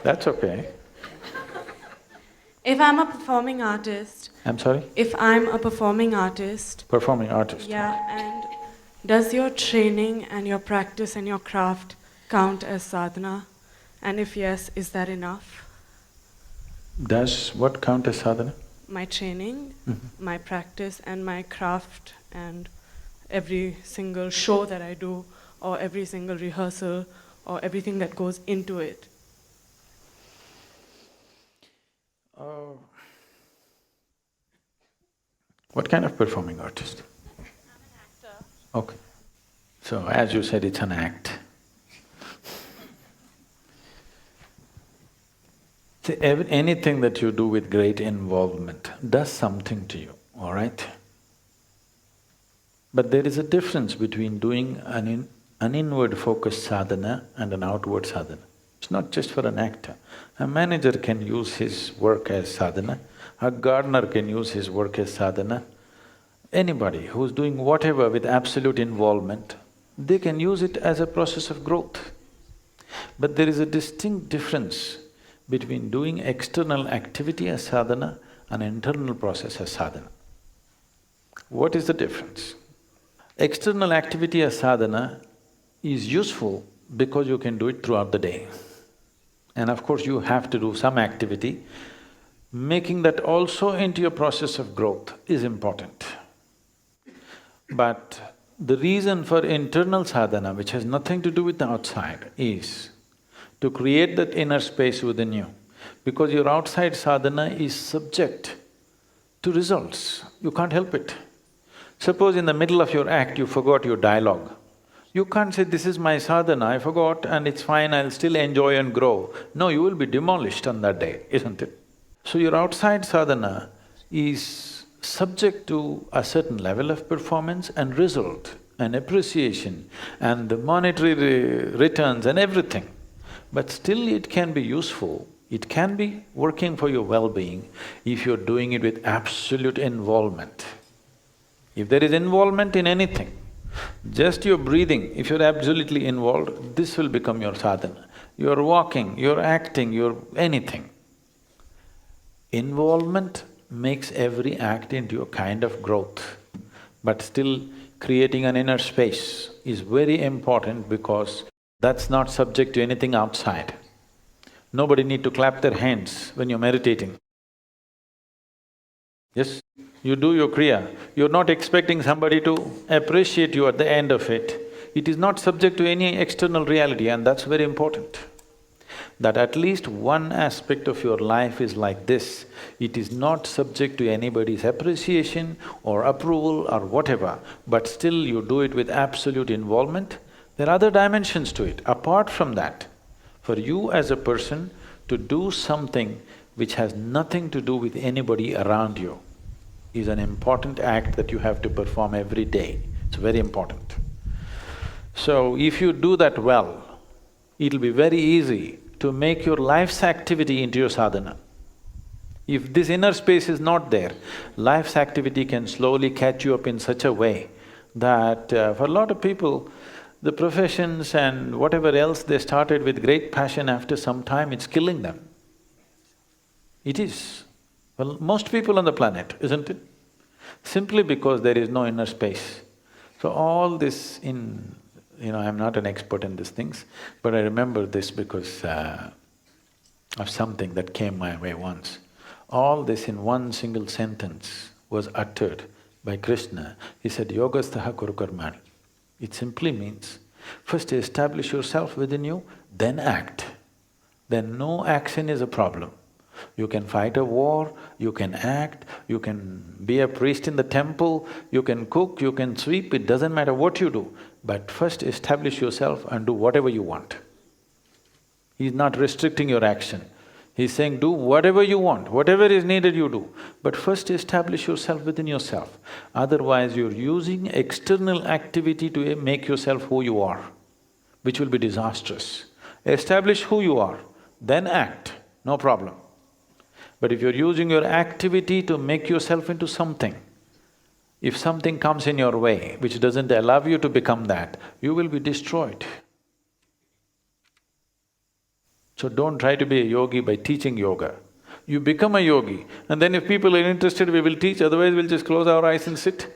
That's okay. If I'm a performing artist, I'm sorry? if I'm a performing artist, Performing artist. yeah, and does your training and your practice and your craft count as sadhana? And if yes, is that enough? Does what count as sadhana? My training, my practice and my craft and every single show that I do or every single rehearsal or everything that goes into it. What kind of performing artist? I'm an actor. Okay. So as you said, it's an act. See, anything that you do with great involvement does something to you, all right? But there is a difference between doing an inward focused sadhana and an outward sadhana. It's not just for an actor. A manager can use his work as sadhana, a gardener can use his work as sadhana. Anybody who's doing whatever with absolute involvement, they can use it as a process of growth. But there is a distinct difference between doing external activity as sadhana and internal process as sadhana. What is the difference? External activity as sadhana is useful because you can do it throughout the day. And of course, you have to do some activity. Making that also into your process of growth is important. But the reason for internal sadhana, which has nothing to do with the outside, is to create that inner space within you. Because your outside sadhana is subject to results, you can't help it. Suppose in the middle of your act you forgot your dialogue. You can't say, this is my sadhana, I forgot and it's fine, I'll still enjoy and grow. No, you will be demolished on that day, isn't it? So your outside sadhana is subject to a certain level of performance and result and appreciation and the monetary returns and everything. But still it can be useful, it can be working for your well-being if you're doing it with absolute involvement. If there is involvement in anything, just your breathing, if you're absolutely involved, this will become your sadhana. You're walking, you're acting, you're anything. Involvement makes every act into a kind of growth, but still creating an inner space is very important because that's not subject to anything outside. Nobody need to clap their hands when you're meditating. Yes, you do your kriya, you're not expecting somebody to appreciate you at the end of it. It is not subject to any external reality and that's very important. That at least one aspect of your life is like this, it is not subject to anybody's appreciation or approval or whatever, but still you do it with absolute involvement. There are other dimensions to it. Apart from that, for you as a person to do something which has nothing to do with anybody around you is an important act that you have to perform every day. It's very important. So if you do that well, it'll be very easy to make your life's activity into your sadhana. If this inner space is not there, life's activity can slowly catch you up in such a way that for a lot of people, the professions and whatever else they started with great passion, after some time it's killing them. It is. Well, most people on the planet, isn't it? Simply because there is no inner space. So all this in… I'm not an expert in these things, but I remember this because of something that came my way once. All this in one single sentence was uttered by Krishna. He said, Yogastaha kuru karmani. It simply means, first establish yourself within you, then act. Then no action is a problem. You can fight a war, you can act, you can be a priest in the temple, you can cook, you can sweep, it doesn't matter what you do. But first establish yourself and do whatever you want. He's not restricting your action. He's saying, do whatever you want, whatever is needed you do. But first establish yourself within yourself. Otherwise you're using external activity to make yourself who you are, which will be disastrous. Establish who you are, then act, no problem. But if you're using your activity to make yourself into something, if something comes in your way which doesn't allow you to become that, you will be destroyed. So don't try to be a yogi by teaching yoga. You become a yogi, and then if people are interested, we will teach, otherwise we'll just close our eyes and sit.